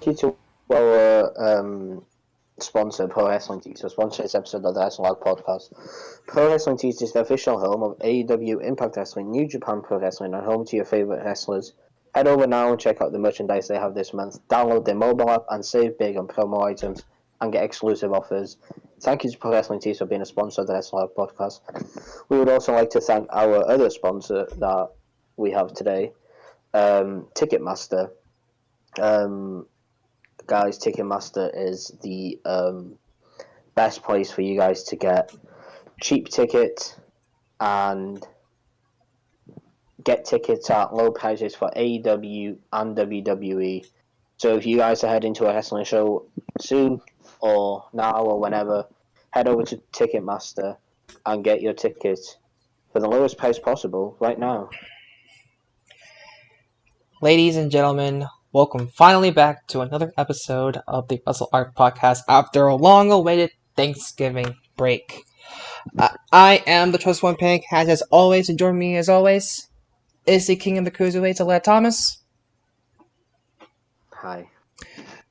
you to our sponsor, Pro Wrestling Tees, for sponsoring this episode of the Wrestle Log Podcast. Pro Wrestling Tees is the official home of AEW, Impact Wrestling, New Japan Pro Wrestling, and home to your favourite wrestlers. Head over now and check out the merchandise they have this month. Download their mobile app and save big on promo items and get exclusive offers. Thank you to Pro Wrestling Tees for being a sponsor of the Wrestle Log Podcast. We would also like to thank our other sponsor that we have today, Ticketmaster. Guys, Ticketmaster is the best place for you guys to get cheap tickets and get tickets at low prices for AEW and WWE. So if you guys are heading to a wrestling show soon or now or whenever, head over to Ticketmaster and get your tickets for the lowest price possible right now. Ladies and gentlemen, welcome finally back to another episode of the Wrestle Art Podcast after a long-awaited Thanksgiving break. I am the Trust One Pink, as always, and join me as always is the King of the Cruiserweights, Alette Thomas. Hi.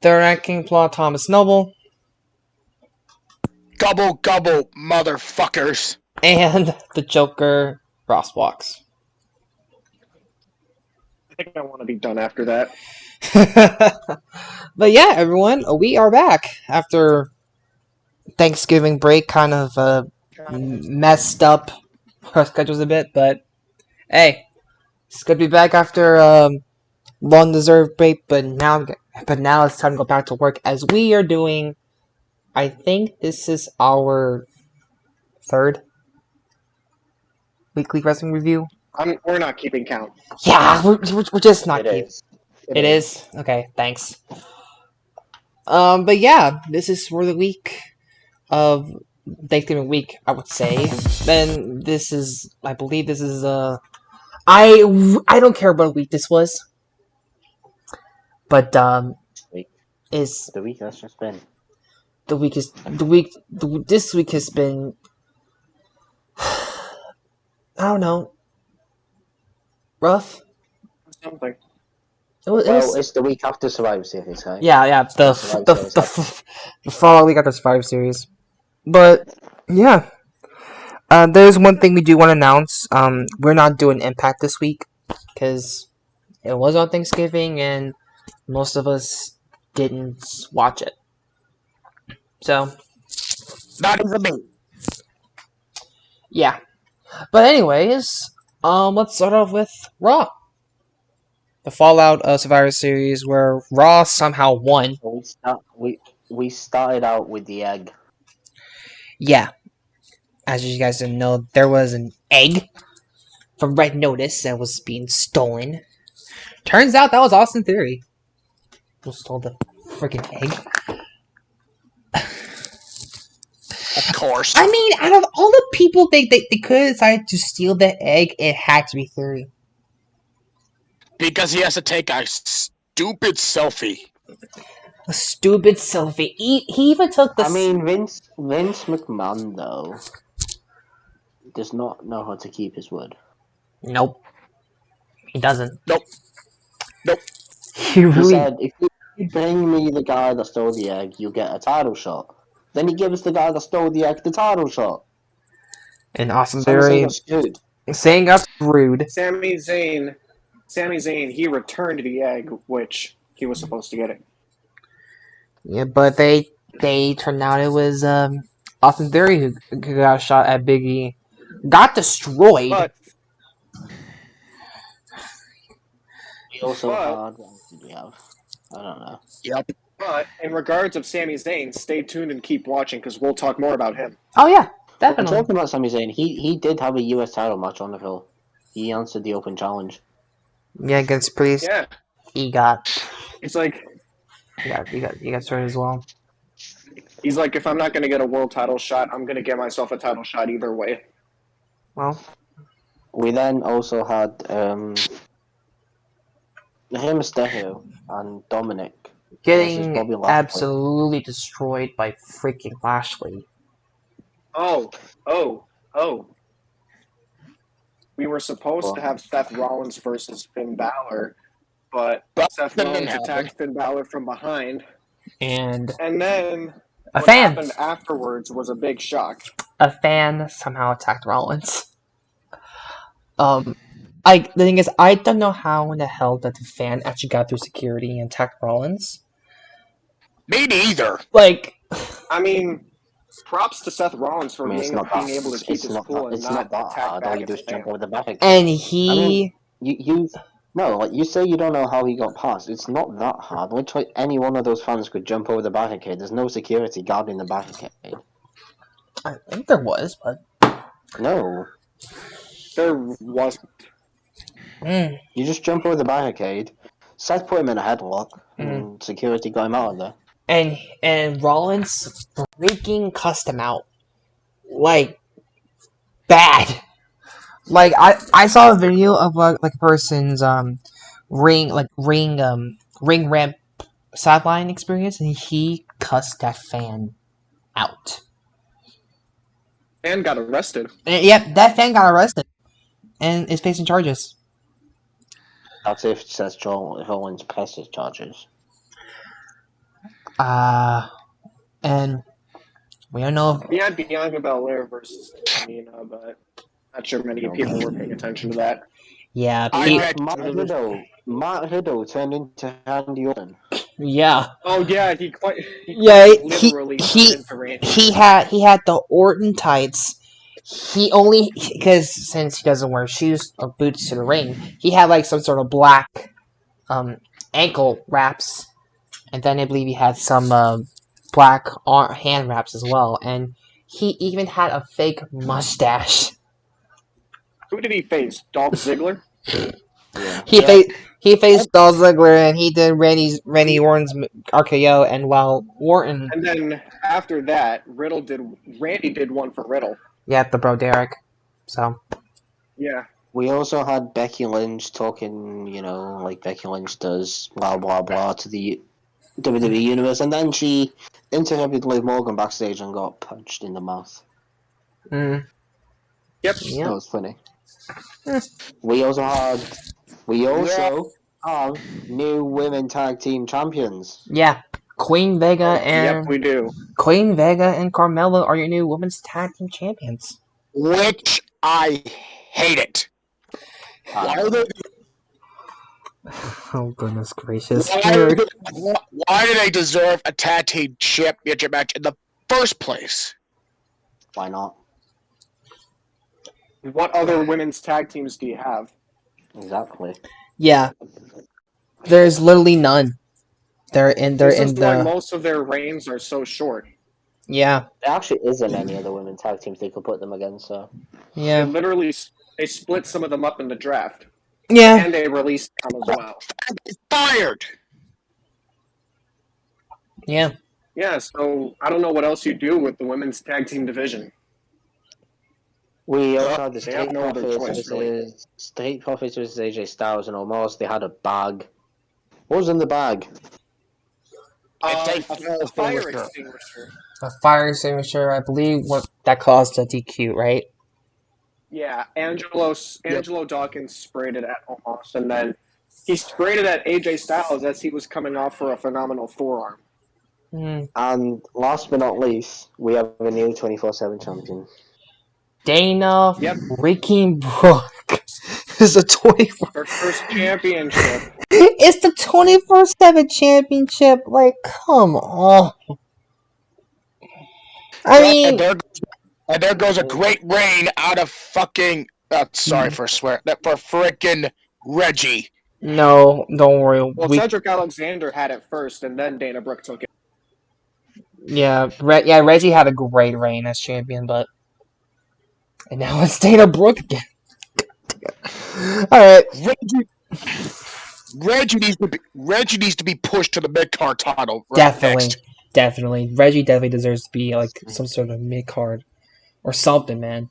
The ranking Plot Thomas Noble. Gobble, gobble, motherfuckers. And the Joker, Ross Walks. I think I want to be done after that. But yeah, everyone, we are back after Thanksgiving break, kind of messed up our schedules a bit, but hey, it's good to be back after long-deserved break. But now it's time to go back to work as we are doing. I think this is our third weekly wrestling review. We're not keeping count. Yeah, we're just not keeping. It is. Okay, thanks. But yeah, this is for the week of Thanksgiving week, I would say. Then I believe this is I don't care what week this was, but is The week that's just been. This week has been I don't know, rough. Something. It's the week after Survivor Series, right? Yeah, the following week after Survivor Series. But yeah, there's one thing we do want to announce. We're not doing Impact this week because it was on Thanksgiving and most of us didn't watch it. So Not even me. yeah. But anyways, let's start off with Raw. The fallout of Survivor Series where Raw somehow won. We started out with the egg. Yeah. As you guys didn't know, there was an egg from Red Notice that was being stolen. Turns out that was Austin Theory who stole the freaking egg. Of course. I mean, out of all the people they could have decided to steal the egg, it had to be Theory. Because he has to take a stupid selfie. A stupid selfie. He even took the. I mean, Vince McMahon though does not know how to keep his word. Nope. He doesn't. Nope. He He really. said, "If you bring me the guy that stole the egg, you get a title shot." Then he gives the guy that stole the egg the title shot. And Austin Sami Zayn Theory got screwed. saying got rude. Sami Zayn, he returned the egg, which he was supposed to get it. Yeah, but they turned out it was Austin Theory who got shot at Big E. Got destroyed. But We also had. What else did we have? I don't know. Yep. But in regards of Sami Zayn, stay tuned and keep watching because we'll talk more about him. Oh yeah, Well, definitely. talking about Sami Zayn, he did have a US title match on the hill. He answered the open challenge. Yeah, against Priest. Yeah. He got. It's like He got started as well. he's like, if I'm not gonna get a world title shot, I'm gonna get myself a title shot either way. Well, We then also had Rey Mysterio and Dominic versus getting Bobby Lashley. absolutely destroyed by freaking Lashley. Oh. We were supposed to have Seth Rollins versus Finn Balor, but Seth didn't Rollins happen. attacked Finn Balor from behind. And And then a what fan. happened afterwards was a big shock. A fan somehow attacked Rollins. The thing is, I don't know how in the hell that the fan actually got through security and attacked Rollins. Me neither. Like, I mean, props to Seth Rollins for being able to keep his cool and not that attack hard. All back you at do the is jump fan. over the barricade. and he. You say you don't know how he got past. It's not that hard. Literally, any one of those fans could jump over the barricade. There's no security guarding the barricade. I think there was, but. No. There wasn't. You just jump over the barricade. Seth put him in a headlock, and security got him out of there. And Rollins freaking cussed him out. Like, bad. Like, I saw a video of like a person's ring ramp sideline experience, and he cussed that fan out. And got arrested. And, yep, that fan got arrested and is facing charges. That's if Seth Rollins presses charges. And we don't know. We had Bianca Belair versus Tamina, but not sure many people were paying attention to that. Yeah, Matt Riddle turned into Randy Orton. Yeah. Oh yeah, he literally turned into Randy. He had the Orton tights. He only because since he doesn't wear shoes or boots to the ring, he had like some sort of black ankle wraps, and then I believe he had some black hand wraps as well, and he even had a fake mustache. Who did he face? Dolph Ziggler? Yeah. He faced Dolph Ziggler, and he did Randy Orton's RKO, and while Orton. And then after that, Randy did one for Riddle. Yeah, the bro Derek. So. Yeah. We also had Becky Lynch talking, like Becky Lynch does, blah blah blah, to the WWE universe, and then she interrupted Liv Morgan backstage and got punched in the mouth. Yep. That was funny. We also have new women tag team champions. Yeah, Queen Vega and yep, we do. Queen Vega and Carmella are your new women's tag team champions. Which I hate it. Why are they? Oh goodness gracious! Why do they deserve a tag team championship match in the first place? Why not? What other women's tag teams do you have? Exactly. Yeah, there's literally none. They're in why most of their reigns are so short. Yeah. There actually isn't any other women's tag teams they could put them against, so. Yeah. They split some of them up in the draft. Yeah. And they released them as well. Fired! Yeah. Yeah, so I don't know what else you do with the women's tag team division. We also had the Street Profits versus AJ Styles and Omos. They had a bag. What was in the bag? A fire extinguisher. A fire extinguisher, I believe what that caused a DQ, right? Yeah, Angelo Dawkins sprayed it at Omos, and then he sprayed it at AJ Styles as he was coming off for a phenomenal forearm. And last but not least, we have a new 24/7 champion. Dana freaking Brooke is a 24. Her first championship. It's the 24/7 championship. Like, come on. I mean, and there goes a great reign out of fucking. Sorry for swear. For frickin' Reggie. No, don't worry. Well, Cedric Alexander had it first, and then Dana Brooke took it. Yeah, Reggie had a great reign as champion, and now it's Dana Brooke again. All right, Reggie needs to be pushed to the mid-card title. Definitely. Reggie definitely deserves to be like some sort of mid-card or something, man.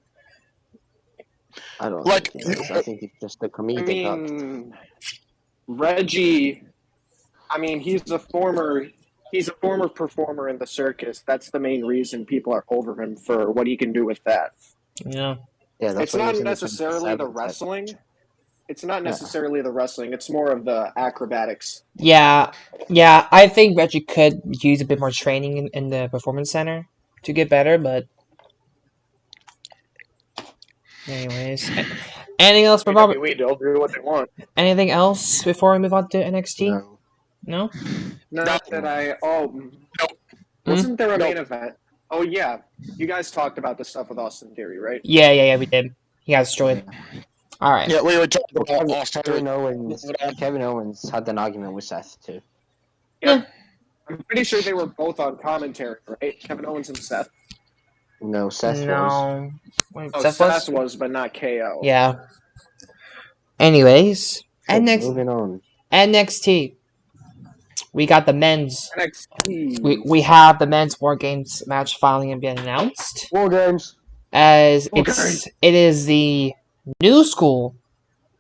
I don't think he is. I think he's just a comedic Reggie. I mean, he's a former performer in the circus. That's the main reason people are over him for what he can do with that. Yeah. It's not necessarily the wrestling. It's not necessarily the wrestling. It's more of the acrobatics. Yeah, I think Reggie could use a bit more training in the performance center to get better, but anyways. Anything else for Robert? WWE, they'll do what they want. Anything else before we move on to NXT? No. No? Not that I. Oh, wasn't there a main event? Oh yeah, you guys talked about the stuff with Austin Theory, right? Yeah, we did. He got destroyed. Alright. Yeah, we were talking about Austin Theory. Kevin Owens had an argument with Seth too. Yeah. I'm pretty sure they were both on commentary, right? Kevin Owens and Seth. No, Seth was. No. Wait, Oh, Seth was, but not KO. Yeah. Anyways, So, moving on. NXT. We got the men's. NXT. We have the men's War Games match finally being announced. War Games. As it is the new school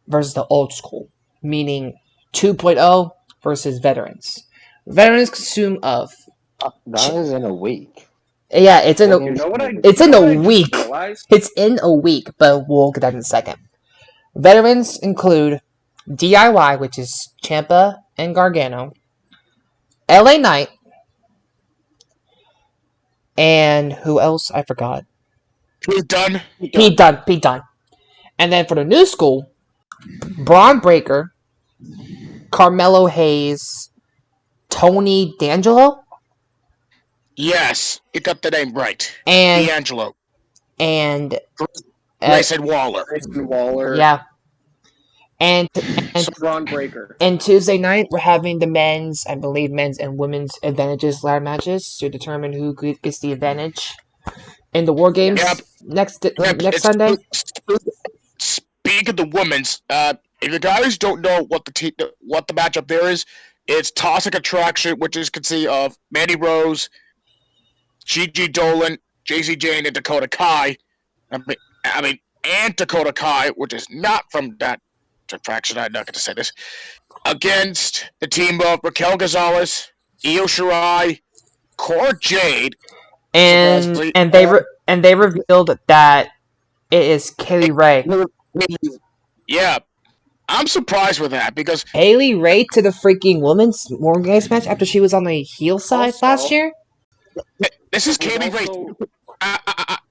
versus the old school, meaning 2.0 versus veterans. Veterans consume of. That is in a week. Yeah, it's in a. You know what I? It's in a week. Realized? It's in a week, but we'll get that in a second. Veterans include DIY, which is Ciampa and Gargano, LA Knight, and who else? I forgot. Pete Dunne. Pete Dunne. And then for the new school, Braun Breaker, Carmelo Hayes, Tony D'Angelo. Yes, you got the name right. And D'Angelo. And Grayson Waller. Yeah. And Braun Breaker. And Tuesday night, we're having the men's and women's advantages ladder matches to determine who gets the advantage in the War Games next Sunday. Speaking of the women's, if you guys don't know what the matchup there is, it's Toxic Attraction, which is consist of Mandy Rose, Gigi Dolan, JC Jane, and Dakota Kai. And Dakota Kai, which is not from that attraction. I'm not going to say this. Against the team of Raquel Gonzalez, Io Shirai, Cora Jade, and they revealed that it is Kaylee Ray. Yeah, I'm surprised with that because Kaylee Ray to the freaking women's War Games match after she was on the heel side last year. This is Kaylee Ray.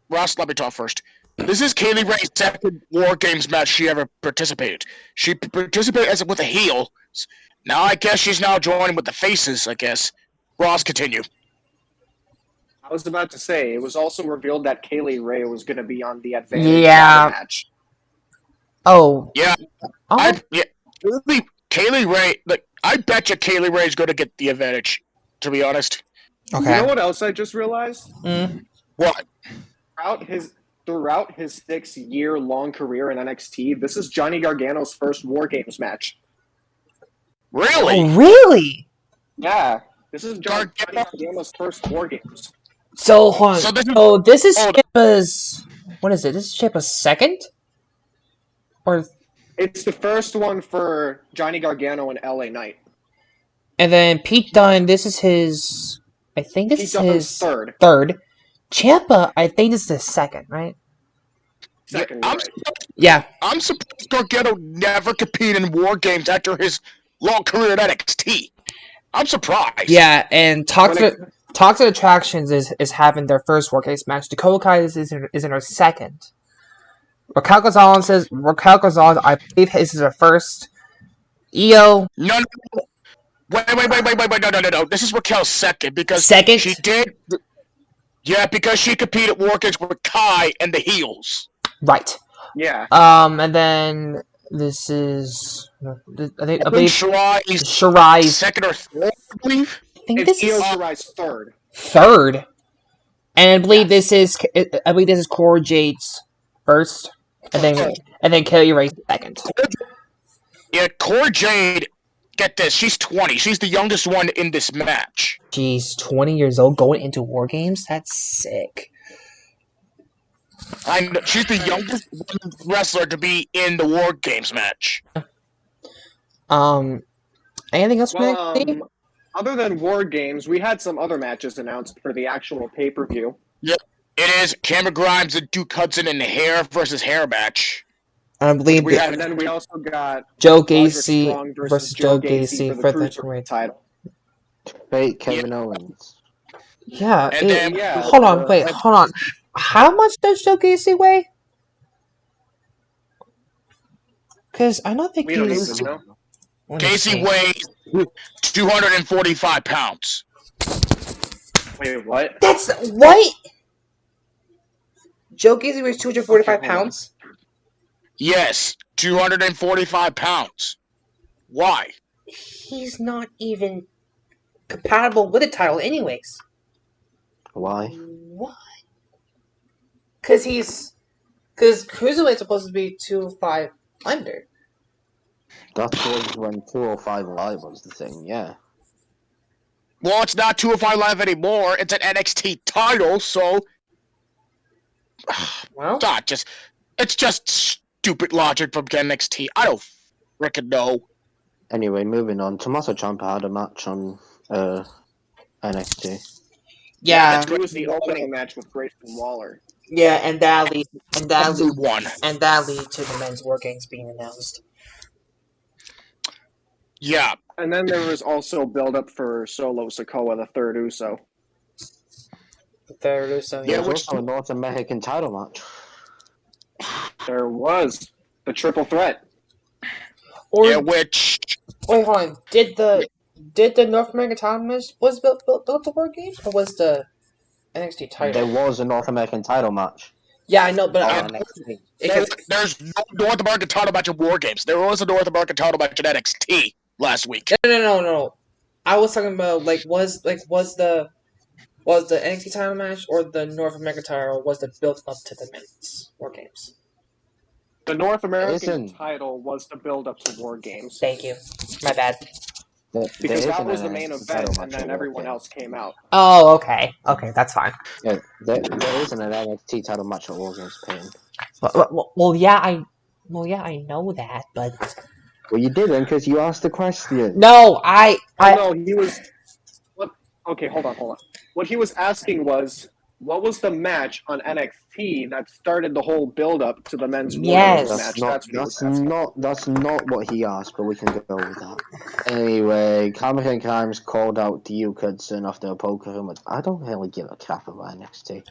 Ross, let me talk first. This is Kaylee Ray's second War Games match she ever participated. She participated with a heel. Now I guess she's now joining with the faces, I guess. Ross, continue. I was about to say, it was also revealed that Kaylee Ray was going to be on the advantage match. Oh. Yeah. Kaylee Ray, I bet you Kaylee Ray is going to get the advantage, to be honest. Okay. You know what else I just realized? What? Throughout his 6-year-long career in NXT, this is Johnny Gargano's first War Games match. Really? Oh, really? Yeah. This is Johnny Gargano's first War Games. So, hold on. This is Ciampa's... What is it? This is Ciampa's second? Or... It's the first one for Johnny Gargano and LA Knight. And then Pete Dunne, this is his... I think this is his third. Ciampa, I think this is the second, right? Second, yeah. I'm surprised Gargano never competed in War Games after his long career at NXT. I'm surprised. Yeah, and Toxic Attractions is having their first War Games match. Dakota Kai is in her second. Raquel Gonzalez, I believe this is her first. Io. No. Wait, no. This is Raquel's second because she did. Yeah, because she competed at War Games with Kai and the heels. Right. Yeah. And then this is I believe Shirai's second or third, I believe. I think this is Shirai's third. Third. And I believe this is Cora Jade's first. And then Kaylee Ray's second. Yeah, Cora Jade, get this, she's 20. She's the youngest one in this match. She's 20 years old going into War Games? That's sick. I know, she's the youngest wrestler to be in the War Games match. Anything else? Other than War Games, we had some other matches announced for the actual pay-per-view. Yeah, it is Cameron Grimes and Duke Hudson in the hair versus hair match. I believe we had And then we also got Joe Roderick Gacy Strong versus Joe Gacy for the Cruiserweight title. Fake Kevin Owens. Yeah. And then Yeah, hold on. Wait. Hold on. How much does Joe Gacy weigh? Because I don't think we don't he's. even know. Let me Gacy see. weighs 245 pounds. Wait, what? That's what? Joe Gacy weighs 245 Okay, hold on. pounds. Yes, 245 pounds. Why? He's not even compatible with a title, anyways. Why? What? Because Cruiserweight's supposed to be 205 under. That was when 205 Live was the thing, yeah. Well, it's not 205 Live anymore. It's an NXT title, so Well, it's just stupid logic from NXT. I don't frickin' know. Anyway, moving on. Tommaso Ciampa had a match on NXT. yeah, He was the opening match with Grayson Waller. yeah, and that lead to Everyone. the men's War Games being announced. Yeah. And then there was also build-up for Solo Sikoa, the third Uso. The Russo, There yeah. was which- also a North American title match. There was the triple threat. Or Yeah, which wait, hold on. Did the North American title match was built the War Games, or was the NXT title? There was a North American title match Yeah, I know, but on NXT. there's no North American title match in War Games. There was a North American title match in NXT last week. No. I was talking about was the NXT title match or the North American title was the built up to the men's War Games? The North American Isn't- title was the build-up to War Games. Thank you. My bad. Because there that is was an the main NXT title event, match and then at War everyone Games. else came out. Oh, okay. Okay, that's fine. Yeah, there isn't an NXT title match at War Games Pain. Well, yeah, I know that, but Well, you didn't because you asked the question. no, No, he was. What? Okay, hold on. What he was asking was, what was the match on NXT that started the whole build-up to the men's War Yes. Games match? That's what he was asking. That's not what he asked, but we can go with that. Anyway, Cameron Grimes called out Duke Hudson after a poker room. I don't really give a crap about NXT.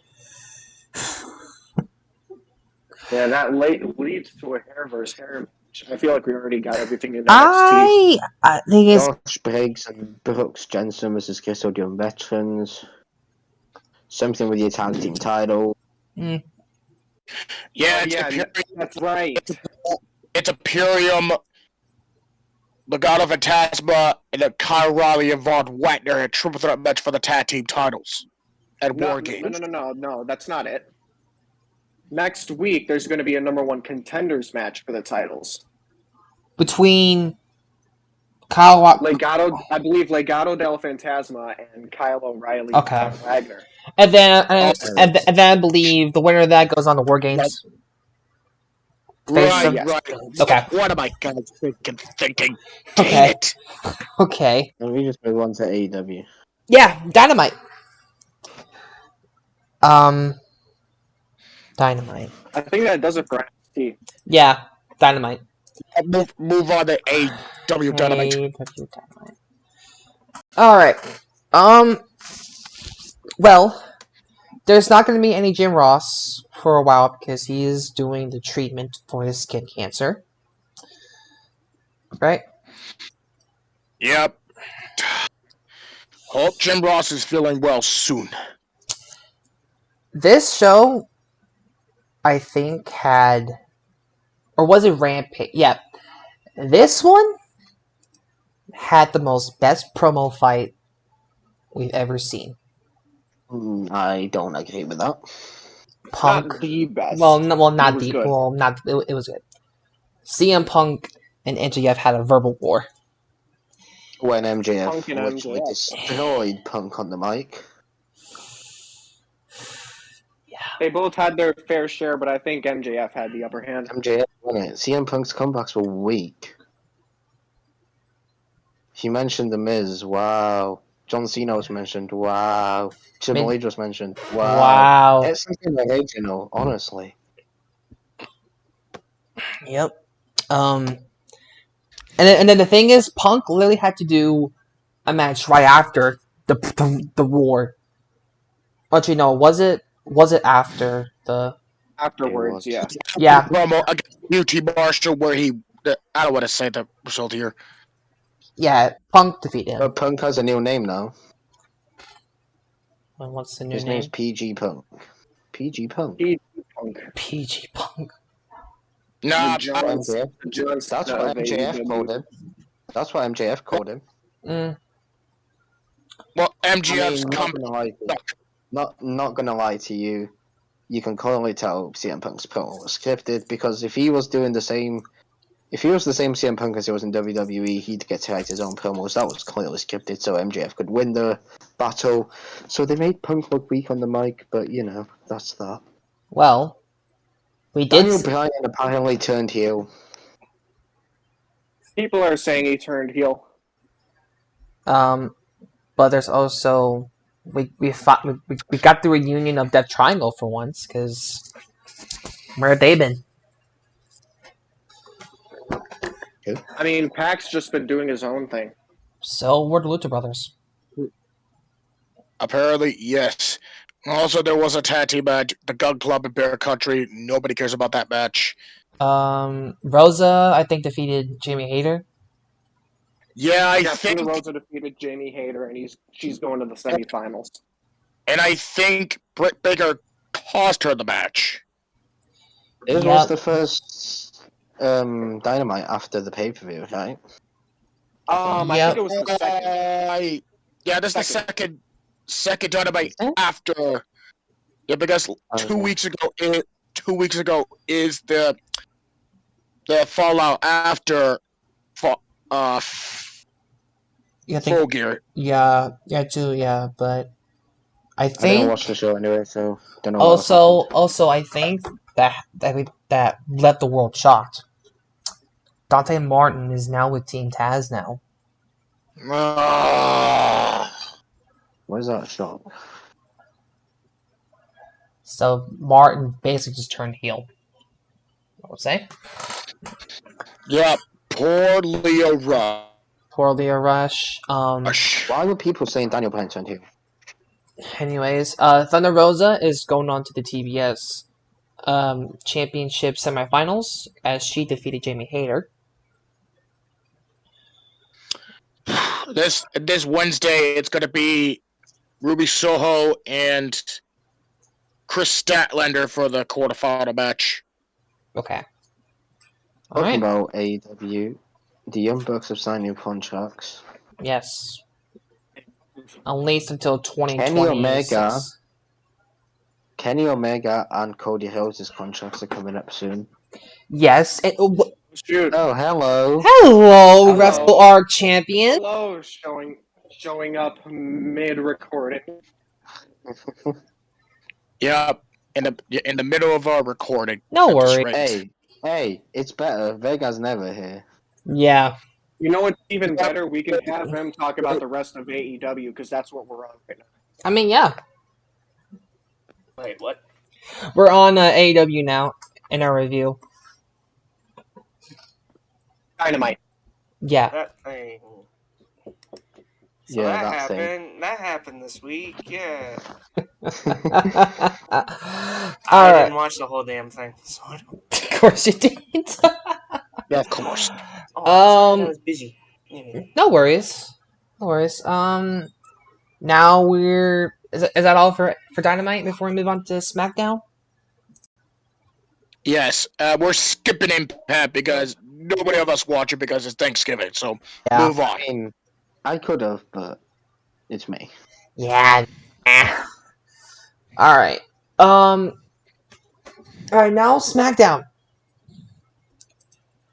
Yeah, that leads to a hair versus hair match. I feel like we already got everything in NXT. I think it's Josh Briggs and Brooks Jensen versus Custodian Veterans. Something with the tag team title. Yeah, That's right. it's Imperium, Legado Fantasma, and then Kyle Riley and Von Wagner in a triple threat match for the tag team titles at War Games. No, that's not it. Next week, there's going to be a number one contenders match for the titles. between Kyle. Legado, I believe Legado del Fantasma and Kyle O'Reilly Okay. and Von Wagner. And then I believe the winner of that goes on the War Games. Right. Okay. What am I guys thinking? Okay. Dang it. Okay. And we just move on to AEW. Yeah, Dynamite. Dynamite. I think that does it for NXT. Yeah, Dynamite. Move on to AEW Dynamite. AEW Dynamite. Alright. Well, there's not going to be any Jim Ross for a while because he is doing the treatment for his skin cancer. Right? Yep. Hope Jim Ross is feeling well soon. This show, I think, had... Or was it Rampage? Yeah. This one had the most best promo fight we've ever seen. I don't agree with that. Punk. Not the best. Not It was the... good. Well, not... It was good. CM Punk and MJF had a verbal war. When MJF Punk and literally MJF. destroyed Punk on the mic. They both had their fair share, but I think MJF had the upper hand. MJF won it. CM Punk's comebacks were weak. He mentioned The Miz. Wow. John Cena was mentioned. Wow. Triple H was mentioned. Wow. Wow. It's something original, honestly. Yep. And then the thing is, Punk literally had to do a match right after the war. Actually, no, was it after the? Afterwards, yeah. Yeah. Promo against UT Marshall where he. I don't want to say the result here. Yeah, Punk defeated him. But Punk has a new name now. And what's the new His name? name's PG Punk. PG Punk. Punk. PG Punk. Nah, MJF. John That's Cena what of MJF AEW. called him. That's what MJF called him. well, I MGF's mean, not gonna lie to you. You can clearly tell CM Punk's promo was scripted because if he was the same CM Punk as he was in WWE, he'd get to write his own promos. That was clearly scripted, so MJF could win the battle. So they made Punk look weak on the mic, but you know, that's that. Well, we did. Daniel Bryan apparently turned heel. People are saying he turned heel. But there's also we got the reunion of Death Triangle for once, because where have they been? I mean, Pac's just been doing his own thing. So were the Lucha Brothers. Apparently, yes. Also, there was a tag team match, the Gun Club in Bear Country. Nobody cares about that match. Rosa, I think, defeated Jamie Hayter. Yeah, I Yeah, think. Thunder Rosa defeated Jamie Hayter, and she's going to the semifinals. And I think Britt Baker cost her the match. It Yep. was the first Dynamite after the pay-per-view, right? I think it was the second. Yeah, that's the second Dynamite after. Yeah, because 2 weeks ago, 2 weeks ago is the fallout after Full Gear. Yeah, too. Yeah, but I I think didn't watch the show anyway, so don't know. also I think that left the world shocked. Dante Martin is now with Team Taz now. Where's that shot? So Martin basically just turned heel. I would say. Yeah, poor Leo Rush. Poor Leo Rush. Why were people saying Daniel Bryan turned heel? Anyways, Thunder Rosa is going on to the TBS Championship semifinals as she defeated Jamie Hayter. This Wednesday, it's going to be Ruby Soho and Chris Statlander for the quarterfinal match. Okay. Talking about AEW, the Young Bucks have signed new contracts. Yes. At least until 2026. Kenny Omega and Cody Rhodes' contracts are coming up soon. Yes. Shoot. Oh, hello. Hello, Wrestle Arc Champion. Hello, showing up mid-recording. Yeah, in the middle of our recording. No worries. Hey, it's better. Vega's never here. Yeah. You know what's even better? We can have him talk about the rest of AEW, because that's what we're on right now. I mean, yeah. Wait, what? We're on AEW now in our review. Dynamite. Yeah. That thing. So Yeah, that that happened. thing. That happened this week. Yeah. I didn't watch the whole damn thing. So I don't... Of course you didn't. Yeah, of course. Oh, I was busy. No worries. No worries. Now we're is that all for Dynamite before we move on to SmackDown? Yes, we're skipping Impact because nobody of us watch it because it's Thanksgiving. So Yeah. move on. I mean, I could have, but it's me. Yeah. All right. All right. Now SmackDown.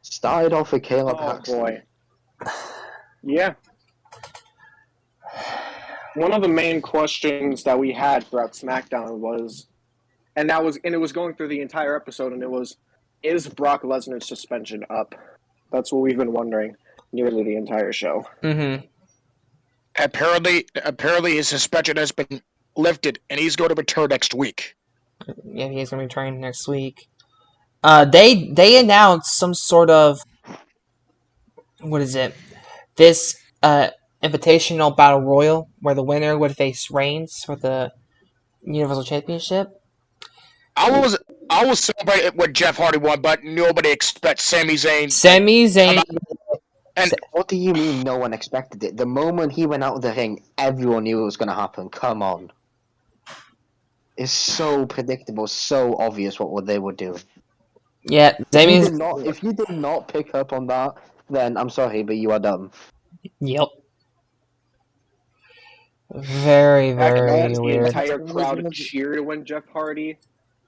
Started off with Caleb Paxton. Boy. Yeah. One of the main questions that we had throughout SmackDown was, and it was going through the entire episode, and it was, is Brock Lesnar's suspension up? That's what we've been wondering nearly the entire show. Mm-hmm. Apparently his suspension has been lifted, and he's going to return next week. Yeah, he's going to return next week. They announced some sort of, what is it? This invitational battle royal where the winner would face Reigns for the Universal Championship. I was celebrating when Jeff Hardy won, but nobody expects Sami Zayn. Sami Zayn. And What do you mean no one expected it? The moment he went out of the ring, everyone knew it was going to happen. Come on. It's so predictable, so obvious what they were doing. Yeah, Sami. If you did not pick up on that, then I'm sorry, but you are dumb. Yep. Very, Back very then, the weird. entire crowd cheered when Jeff Hardy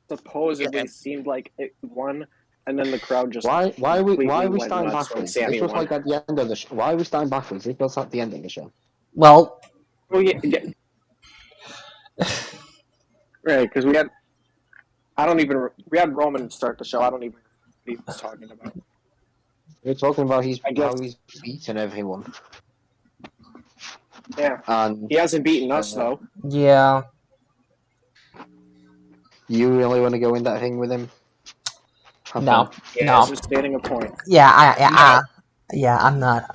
supposedly seemed like it won, and then the crowd just why are we went starting nuts when backwards? Sammy This was won. like at the end of the show. Why are we starting backwards? This was at the end of the show. Well, Oh yeah. Right, because we had Roman start the show. I don't even know what he was talking about. We're talking about I guess- how he's beaten everyone. Yeah, And he hasn't beaten us though. yeah. you really want to go in that ring with him? No. Yeah, No. this is stating a point. Yeah, I'm not.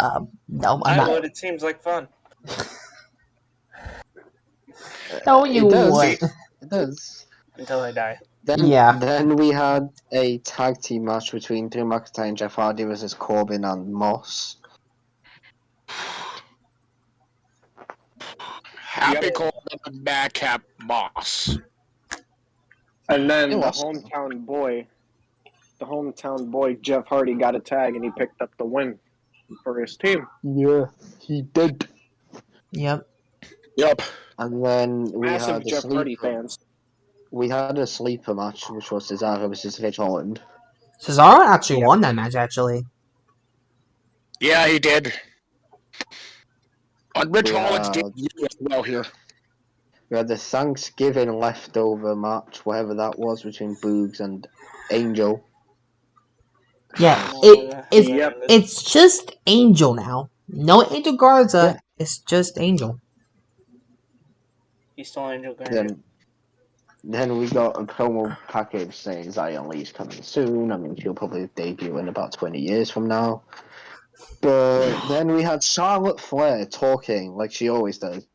No, I'm I not. would. It seems like fun. No, you It does. wouldn't. It does. Until I die. Then we had a tag team match between Drew McIntyre and Jeff Hardy versus Corbin and Moss. Happy Corbin and Madcap Moss. And then It the was. hometown boy Jeff Hardy got a tag and he picked up the win for his team. Yeah, he did. Yep. Yep. And then we Massive had Jeff Hardy fans. We had a sleeper match, which was Cesaro versus Rich Holland. Cesaro actually won that match, actually. Yeah, he did. And Rich We Holland's had- doing as well here. We had the Thanksgiving leftover match, whatever that was, between Boogs and Angel. Yeah, Yep. it's just Angel now. No Angel Garza. Yeah. It's just Angel. He's still Angel Garza. Then we got a promo package saying Zion Lee's coming soon. I mean, she'll probably debut in about 20 years from now. But then we had Charlotte Flair talking like she always does.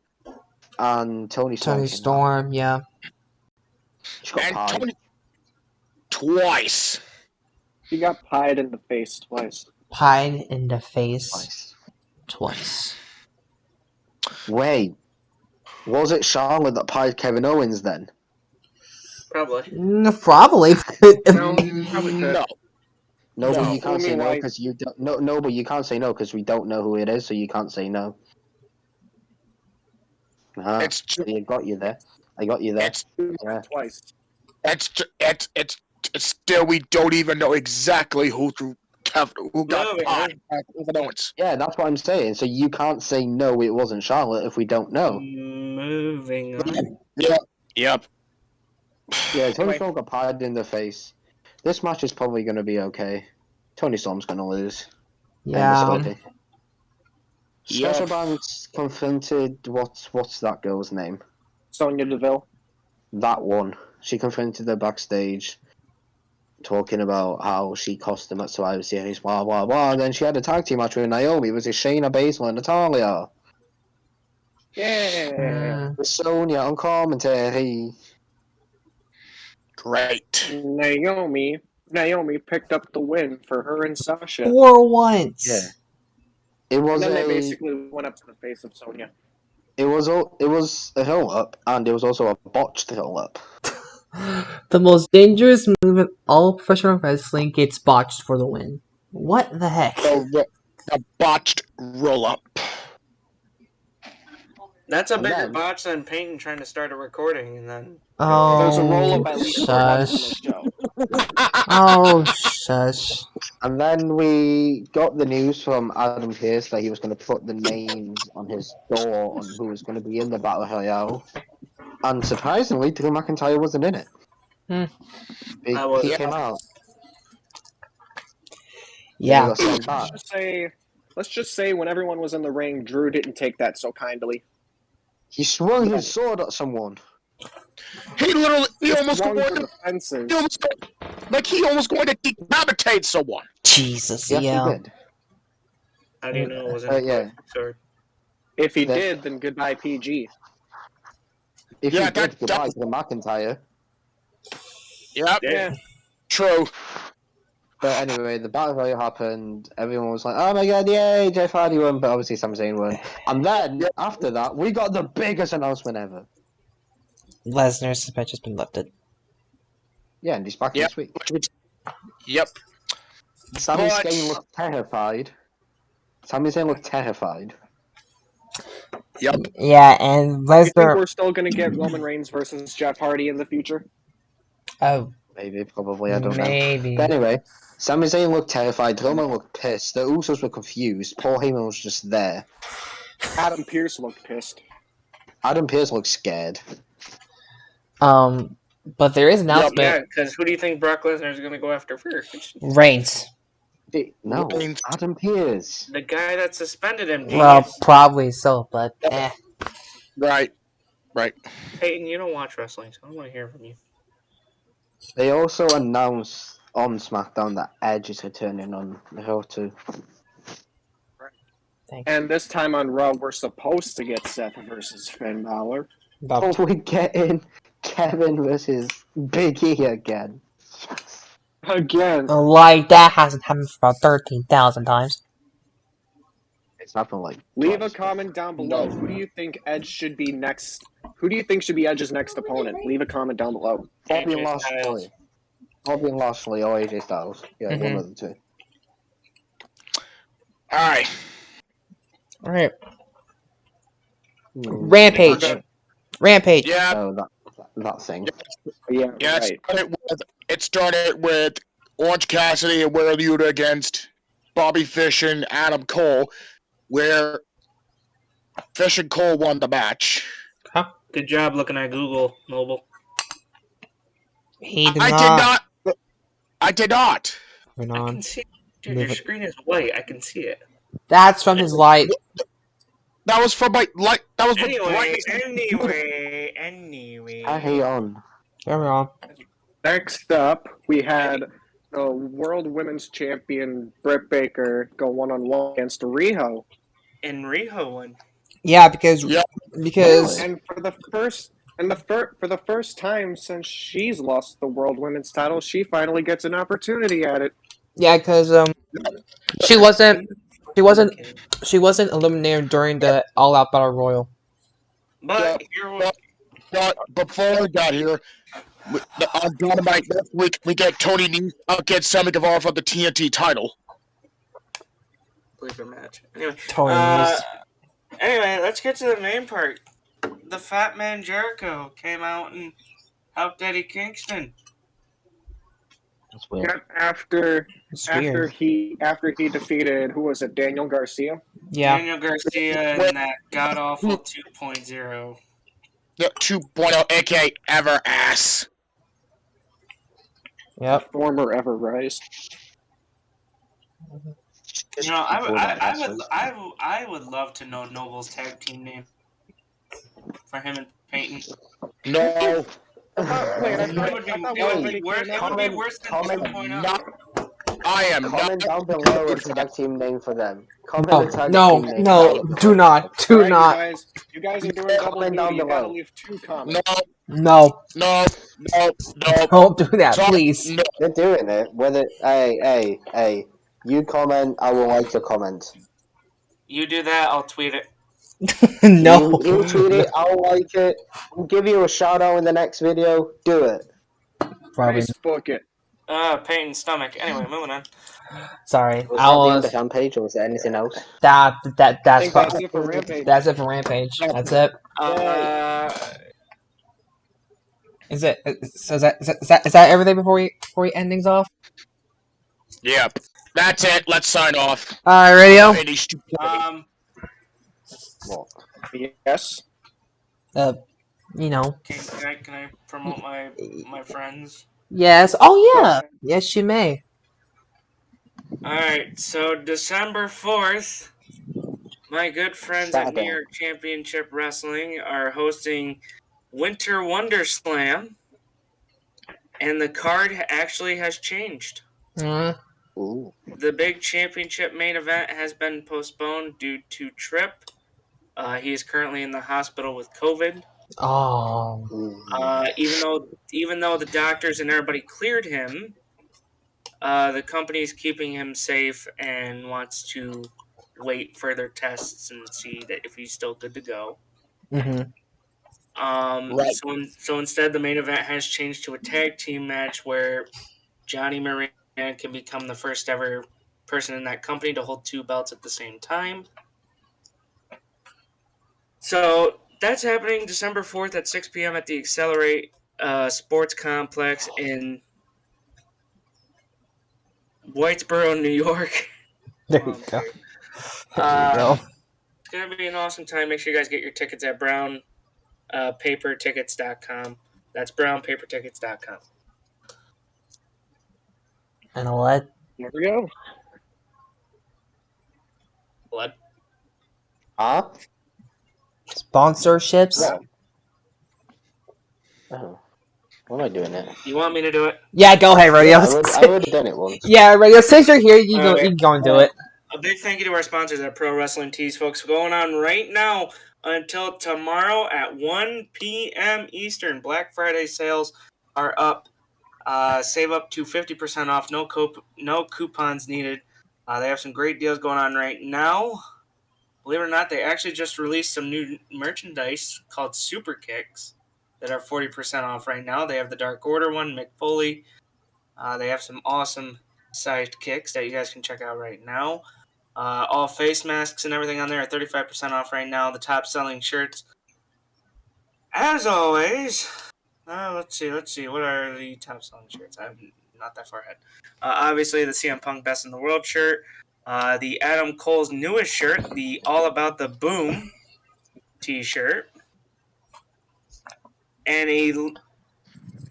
And Tony Storm. Yeah. She got And pied. Tony twice. He got pied in the face twice. Pied in the face twice. Wait. Was it Charlotte that pied Kevin Owens then? Probably. Probably. No, but you can't say no why- because you don't. No, but you can't say no because we don't know who it is, so you can't say no. It's I got you there. It's Yeah. Twice. it's still we don't even know exactly who got pied by Kevin Owens. Yeah, that's what I'm saying. So you can't say no, it wasn't Charlotte if we don't know. Moving on. Yep. Yeah, Tony Storm got pied in the face. This match is probably going to be okay. Tony Storm's going to lose. Yeah. Special Banks confronted what's that girl's name? Sonya Deville. That one. She confronted her backstage, talking about how she cost them at Survivor Series, blah blah blah. And then she had a tag team match with Naomi. It was Shayna Baszler and Natalya. Yeah. With Sonya on commentary. Great. Naomi picked up the win for her and Sasha. For once. Yeah. It was And then they basically went up to the face of Sonya. It was a roll up, and it was also a botched roll up. The most dangerous move in all professional wrestling gets botched for the win. What the heck? The botched roll up. That's a And bigger then- botch than Peyton trying to start a recording and then. There's a Oh, roll-up at least 4 months on shush. the show. Oh, shush. And then we got the news from Adam Pearce that he was going to put the names on his door on who was going to be in the Battle Royale. And surprisingly, Drew McIntyre wasn't in it. He came out. Yeah. Then he got sent back. Let's just say when everyone was in the ring, Drew didn't take that so kindly. He swung his sword at someone. He literally, he almost Swung going for to, the fences. he almost going to decapitate someone. Jesus, Yes, yeah. he did. How do you know it wasn't Yeah. sword? If he That- did, then goodbye PG. If Yeah, he did, that- goodbye to the McIntyre. Yep, Yeah. true. But anyway, the battle royal happened. Everyone was like, "Oh my god, yay, Jeff Hardy won!" But obviously, Sami Zayn won. And then after that, we got the biggest announcement ever. Lesnar's suspension's been lifted. Yeah, and he's back Yep. this week. Yep. Sami But- Zayn looked terrified. Sami Zayn looked terrified. Yep. Yeah, and You think Lesnar. we're still going to get Roman Reigns versus Jeff Hardy in the future? Oh, Maybe, probably, I don't know. maybe. But anyway, Sami Zayn looked terrified. Roman looked pissed. The Usos were confused. Paul Heyman was just there. Adam Pearce looked pissed. Adam Pearce looked scared. But there is an announcement. Yeah, because who do you think Brock Lesnar is going to go after first? Reigns. No, Reigns. Adam Pearce. The guy that suspended him. Well, Genius. probably so, but eh. Right. Peyton, you don't watch wrestling, so I don't want to hear from you. They also announced on SmackDown that Edge is returning on Raw too. And this time on Raw, we're supposed to get Seth versus Finn Balor. Oh, we're getting Kevin versus Big E again. Yes. Again. Like, that hasn't happened for about 13,000 times. It's happened like Leave twice. a comment down below. Who do you think Edge should be next? Who do you think should be Edge's next opponent? Leave a comment down below. Bobby and AJ Lashley. Styles. Bobby and Lashley or AJ Styles. Yeah, one of the two. Alright. Alright. Hmm. Rampage. Okay. Rampage. Yeah, Oh, that thing. Yeah, yeah. right. It started with Orange Cassidy and Wheeler Yuta against Bobby Fish and Adam Cole, where Fish and Cole won the match. Good job looking at Google, Noble. He did I not. did not. Moving I on. can see it. Dude, your screen is white. I can see it. That's from his light. That was from my light. That was Anyway. Carry on. Carry on. Next up, we had the World Women's Champion Britt Baker go one-on-one against Riho. And Riho won. Yeah, because Yeah. because And for the first time since she's lost the World Women's title, she finally gets an opportunity at it. yeah, because she wasn't eliminated during the All Out Battle Royal. But here was But before we got here, on Dynamite next week, we get Tony Nese against Sammy Guevara for the TNT title. sleeper match. Anyway, Tony Nese. anyway, let's get to the main part. The Fat Man Jericho came out and helped Eddie Kingston. That's weird. Yeah, after It's weird. he defeated, who was it, Daniel Garcia? Yeah. Daniel Garcia and that god awful 2.0. Yeah, 2.0, aka Ever Ass. Yep. Former Ever Rise. You know, I would love to know Noble's tag team name for him and Peyton. No. Wait, I It thought would be, we it would already be worse. came It out. would be worse than oh. comment 2.0. Not, I am Comment not. down below a tag team name for them. Comment No, a tag no, team name no, down below. do not, do Alright, not. You guys are doing double Comment duty. down You gotta below. leave 2 comments. No, No. don't do that, Sorry, please. No. They're doing it. Whether hey, you comment, I will like your comment. You do that, I'll tweet it. No. You tweet it, I'll like it. I'll give you a shout out in the next video. Do it. Probably. Facebook it. Peyton's stomach. Anyway, moving on. Sorry. Was I that the end was of Rampage, or was there anything else? that's I think pro- that's it for Rampage. that's it for Rampage. That's it. Is it? So is that everything before we end things off? Yep. That's it. Let's sign off. All right, radio. Any stupidity. What? Yes. You know. Can I promote my friends? Yes. Oh yeah. Yes, you may. Alright, so December 4th, my good friends at New York Championship Wrestling are hosting Winter Wonder Slam, and the card actually has changed. Ooh. The big championship main event has been postponed due to Tripp. He is currently in the hospital with COVID. Oh. Even though the doctors and everybody cleared him, the company is keeping him safe and wants to wait further tests and see that if he's still good to go. Mm-hmm. Right. So instead, the main event has changed to a tag team match where Johnny Moran can become the first ever person in that company to hold 2 belts at the same time. So that's happening December 4th at 6 p.m. at the Accelerate Sports Complex in Whitesboro, New York. There you go. There you go. It's going to be an awesome time. Make sure you guys get your tickets at brownpapertickets.com. That's brownpapertickets.com. And what? There we go. Blood. Huh? Sponsorships? Yeah. Oh. What am I doing it? You want me to do it? Yeah, go ahead, Radio. Yeah, I would have done it once. Yeah, Radio, since you're here, you can go and do it. A big thank you to our sponsors at Pro Wrestling Tees, folks. Going on right now until tomorrow at 1 p.m. Eastern. Black Friday sales are up. Save up to 50% off. No coupons needed. They have some great deals going on right now. Believe it or not, they actually just released some new merchandise called Super Kicks that are 40% off right now. They have the Dark Order one, Mick Foley. They have some awesome sized kicks that you guys can check out right now. All face masks and everything on there are 35% off right now. The top selling shirts, as always. Let's see. What are the top selling shirts? I'm not that far ahead. Obviously, the CM Punk Best in the World shirt. The Adam Cole's newest shirt, the All About the Boom t-shirt. And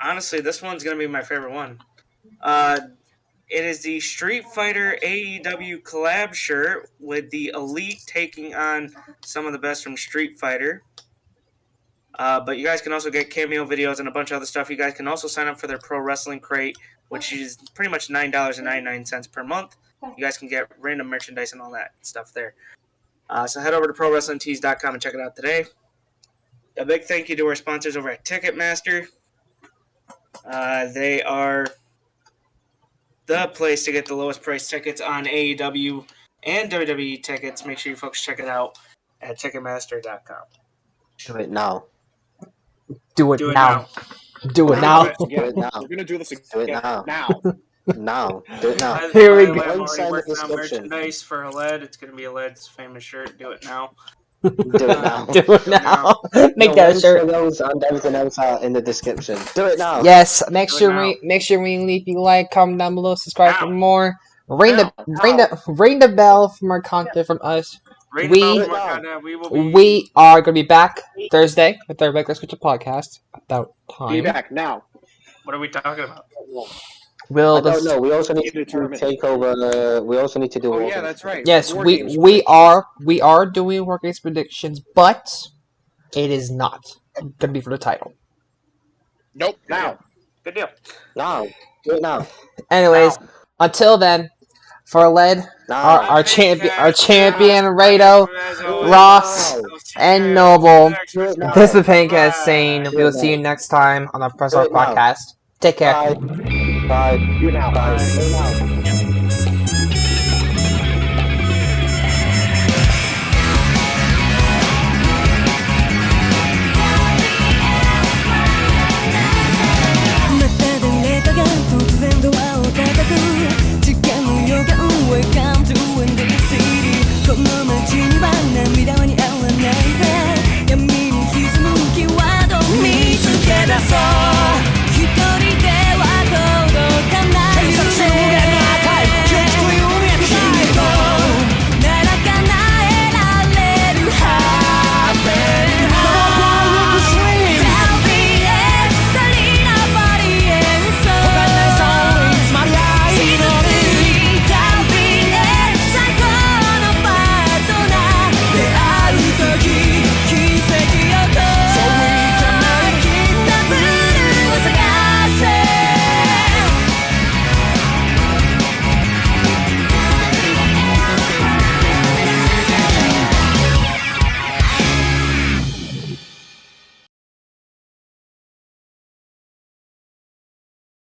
honestly, this one's going to be my favorite one. It is the Street Fighter AEW collab shirt with the Elite taking on some of the best from Street Fighter. But you guys can also get cameo videos and a bunch of other stuff. You guys can also sign up for their Pro Wrestling Crate, which is pretty much $9.99 per month. You guys can get random merchandise and all that stuff there. So head over to ProWrestlingTees.com and check it out today. A big thank you to our sponsors over at Ticketmaster. They are the place to get the lowest price tickets on AEW and WWE tickets. Make sure you folks check it out at Ticketmaster.com. Do it now. Do it now. Do it now. Do it now. We're gonna do this again. Do it now. Now. Now. Do it now. Here we By the go. way, I'm Links already in the working on description. merchandise for Aled. It's going to be Aled's famous shirt. Do it now. Do it now. Do it now. Make The that a links for shirt. those and everything else are in the description. Do it now. Yes, make Do it sure now. we leave you like, comment down below, subscribe for Now. more. Ring the bell for more content from us. Ring We- the bell for more content. We will be We are gonna be back Thursday with our regular scheduled podcast about Be time. back now. What are we talking about? We'll I don't just- know. We also need to Determined. take over. We also need to do. Oh War yeah, Games. that's right. Yes, War we Games we predictions. are doing War Games predictions, but it is not gonna be for the title. Nope. Now. Good deal. Now. Do it now. Anyways, Now. until then, for Led, Now. our champion Rado, As always, Ross, I'll see you and guys Noble. next week. This is Pancast Bye. saying we'll see you next time on the Press Do Off it now. podcast. Take care. Bye. Bye. Do it now. Bye. Do it now.